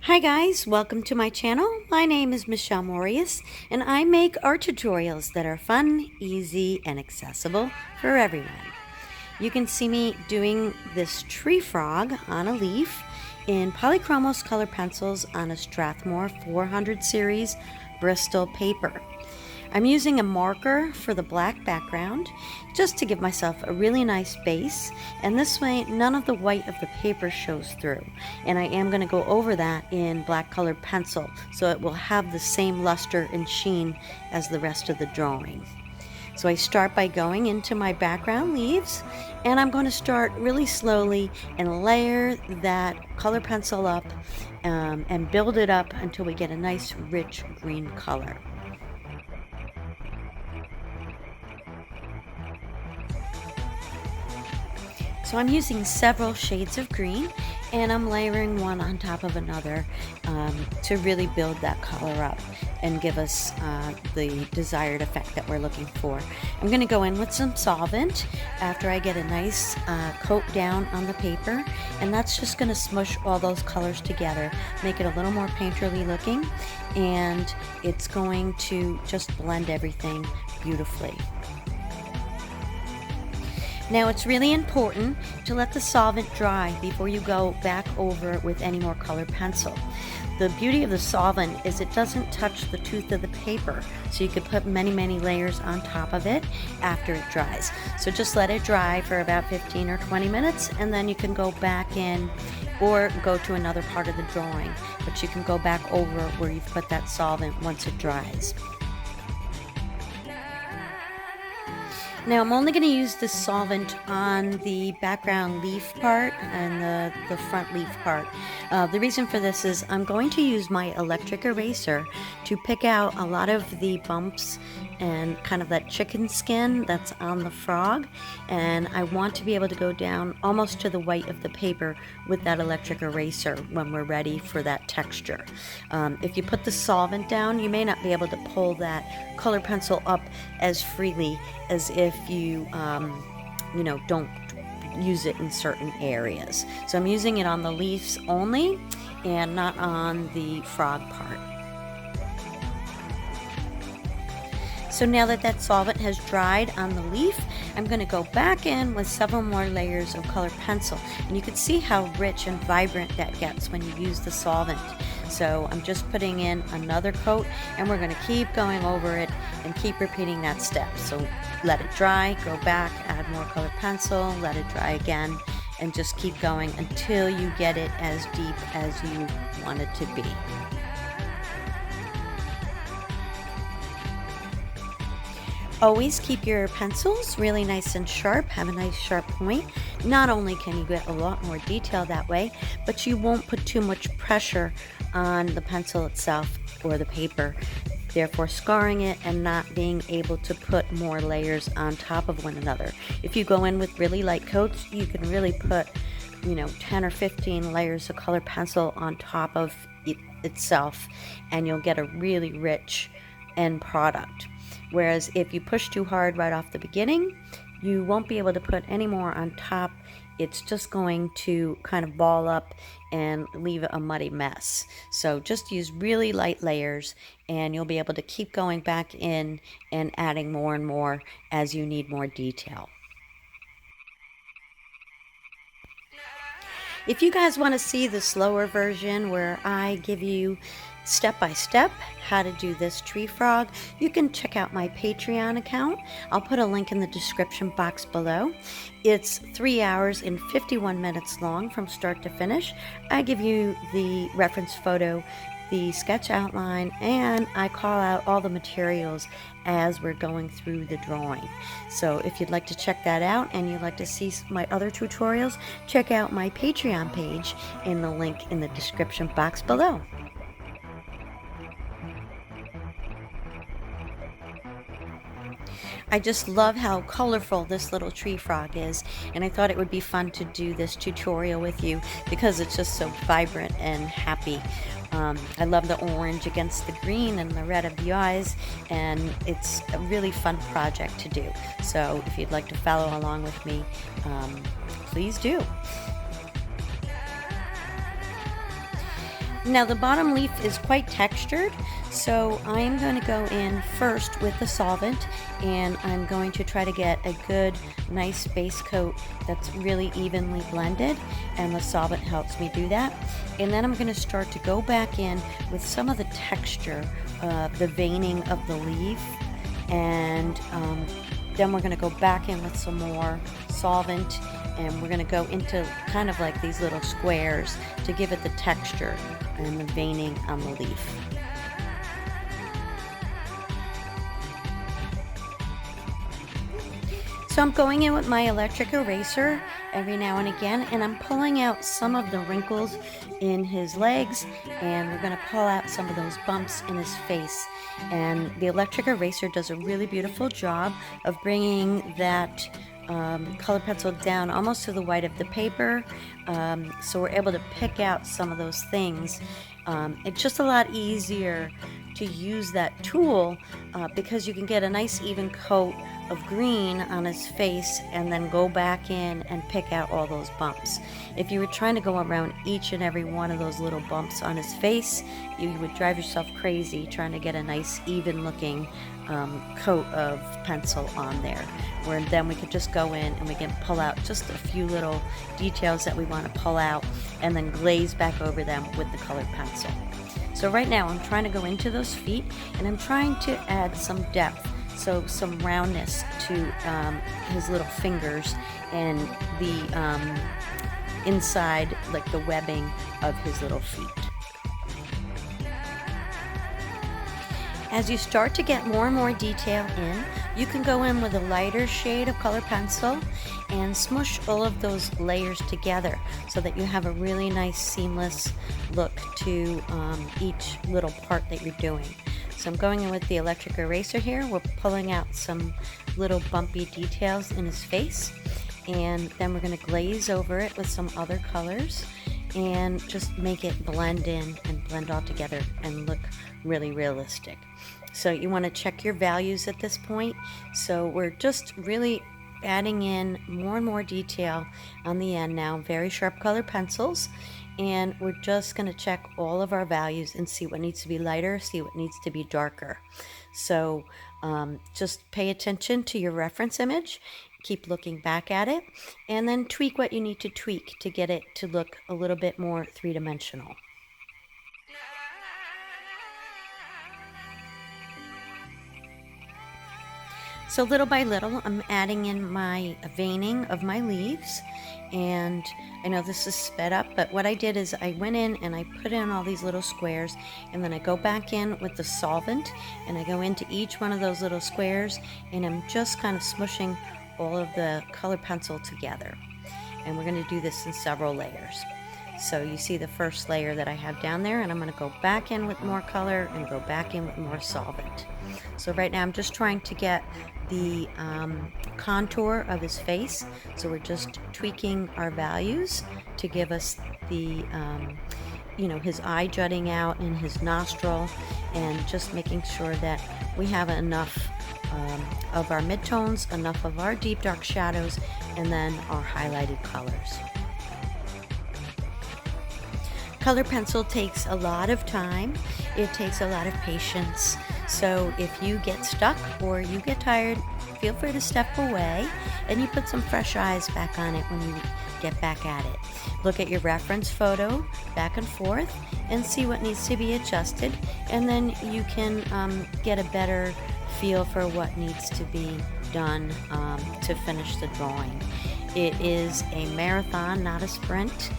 Hi guys, welcome to my channel. My name is Michelle Moreus and I make art tutorials that are fun, easy, and accessible for everyone. You can see me doing this tree frog on a leaf in Polychromos color pencils on a Strathmore 400 series Bristol paper. I'm using a marker for the black background just to give myself a really nice base, and this way none of the white of the paper shows through. And I am going to go over that in black colored pencil so it will have the same luster and sheen as the rest of the drawing. So I start by going into my background leaves, and I'm going to start really slowly and layer that color pencil up and build it up until we get a nice rich green color. So I'm using several shades of green, and I'm layering one on top of another to really build that color up and give us the desired effect that we're looking for. I'm going to go in with some solvent after I get a nice coat down on the paper, and that's just going to smush all those colors together, make it a little more painterly looking, and it's going to just blend everything beautifully. Now it's really important to let the solvent dry before you go back over it with any more colored pencil. The beauty of the solvent is it doesn't touch the tooth of the paper, so you can put many layers on top of it after it dries. So just let it dry for about 15 or 20 minutes, and then you can go back in or go to another part of the drawing, but you can go back over where you've put that solvent once it dries. Now I'm only going to use this solvent on the background leaf part and the front leaf part. The reason for this is I'm going to use my electric eraser to pick out a lot of the bumps and kind of that chicken skin that's on the frog, and I want to be able to go down almost to the white of the paper with that electric eraser when we're ready for that texture. If you put the solvent down, you may not be able to pull that color pencil up as freely as if you don't use it in certain areas. So I'm using it on the leaves only and not on the frog part. So now that that solvent has dried on the leaf, I'm going to go back in with several more layers of colored pencil. And you can see how rich and vibrant that gets when you use the solvent. So I'm just putting in another coat, and we're going to keep going over it and keep repeating that step. So let it dry, go back, add more colored pencil, let it dry again, and just keep going until you get it as deep as you want it to be. Always keep your pencils really nice and sharp, have a nice sharp point. Not only can you get a lot more detail that way, but you won't put too much pressure on the pencil itself or the paper, therefore scarring it and not being able to put more layers on top of one another. If you go in with really light coats, you can really put 10 or 15 layers of colored pencil on top of it itself, and you'll get a really rich end product. Whereas if you push too hard right off the beginning, you won't be able to put any more on top. It's just going to kind of ball up and leave a muddy mess. So just use really light layers, and you'll be able to keep going back in and adding more and more as you need more detail. If you guys want to see the slower version where I give you step by step how to do this tree frog, you can check out my Patreon account. I'll put a link in the description box below. It's 3 hours and 51 minutes long from start to finish. I give you the reference photo, the sketch outline, and I call out all the materials as we're going through the drawing. So if you'd like to check that out and you'd like to see my other tutorials, check out my Patreon page in the link in the description box below. I just love how colorful this little tree frog is, and I thought it would be fun to do this tutorial with you because it's just so vibrant and happy. I love the orange against the green and the red of the eyes, and it's a really fun project to do. So if you'd like to follow along with me, please do. Now the bottom leaf is quite textured, so I am going to go in first with the solvent, and I'm going to try to get a good, nice base coat that's really evenly blended, and the solvent helps me do that. And then I'm going to start to go back in with some of the texture, the veining of the leaf, and then we're going to go back in with some more solvent, and we're going to go into kind of like these little squares to give it the texture and the veining on the leaf. So I'm going in with my electric eraser every now and again, and I'm pulling out some of the wrinkles in his legs, and we're going to pull out some of those bumps in his face. And the electric eraser does a really beautiful job of bringing that color pencil down almost to the white of the paper, so we're able to pick out some of those things. It's just a lot easier to use that tool because you can get a nice even coat of green on his face and then go back in and pick out all those bumps. If you were trying to go around each and every one of those little bumps on his face, you would drive yourself crazy trying to get a nice even looking coat of pencil on there, where then we could just go in and we can pull out just a few little details that we want to pull out and then glaze back over them with the colored pencil. So right now I'm trying to go into those feet, and I'm trying to add some depth, so some roundness to his little fingers and the inside, like the webbing of his little feet. As you start to get more and more detail in, you can go in with a lighter shade of color pencil and smush all of those layers together so that you have a really nice seamless look to each little part that you're doing. So I'm going in with the electric eraser here. We're pulling out some little bumpy details in his face, and then we're going to glaze over it with some other colors and just make it blend in and blend all together and look really realistic. So you want to check your values at this point. So we're just really adding in more and more detail on the end now, very sharp color pencils, and we're just going to check all of our values and see what needs to be lighter, see what needs to be darker. So just pay attention to your reference image, keep looking back at it, and then tweak what you need to tweak to get it to look a little bit more three-dimensional. So little by little, I'm adding in my veining of my leaves, and I know this is sped up, but what I did is I went in and I put in all these little squares, and then I go back in with the solvent and I go into each one of those little squares, and I'm just kind of smushing all of the color pencil together. And we're going to do this in several layers. So you see the first layer that I have down there, and I'm going to go back in with more color and go back in with more solvent. So right now I'm just trying to get the contour of his face, so we're just tweaking our values to give us the his eye jutting out and his nostril, and just making sure that we have enough of our midtones, enough of our deep dark shadows, and then our highlighted colors. Color pencil takes a lot of time. It takes a lot of patience. So if you get stuck or you get tired, feel free to step away and you put some fresh eyes back on it when you get back at it. Look at your reference photo back and forth and see what needs to be adjusted, and then you can get a better feel for what needs to be done to finish the drawing. It is a marathon, not a sprint.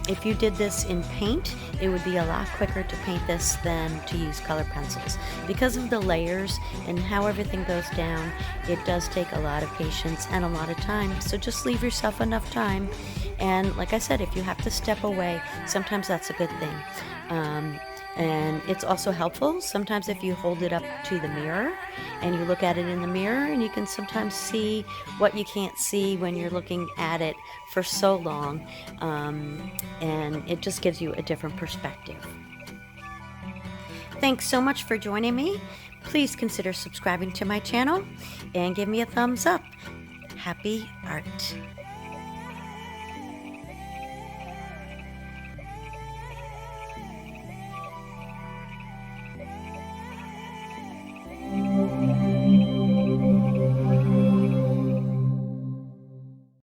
If you did this in paint, it would be a lot quicker to paint this than to use color pencils. Because of the layers and how everything goes down, it does take a lot of patience and a lot of time. So just leave yourself enough time. And like I said, if you have to step away, sometimes that's a good thing. And it's also helpful sometimes if you hold it up to the mirror and you look at it in the mirror, and you can sometimes see what you can't see when you're looking at it for so long, and it just gives you a different perspective. Thanks so much for joining me. Please consider subscribing to my channel and give me a thumbs up. Happy art.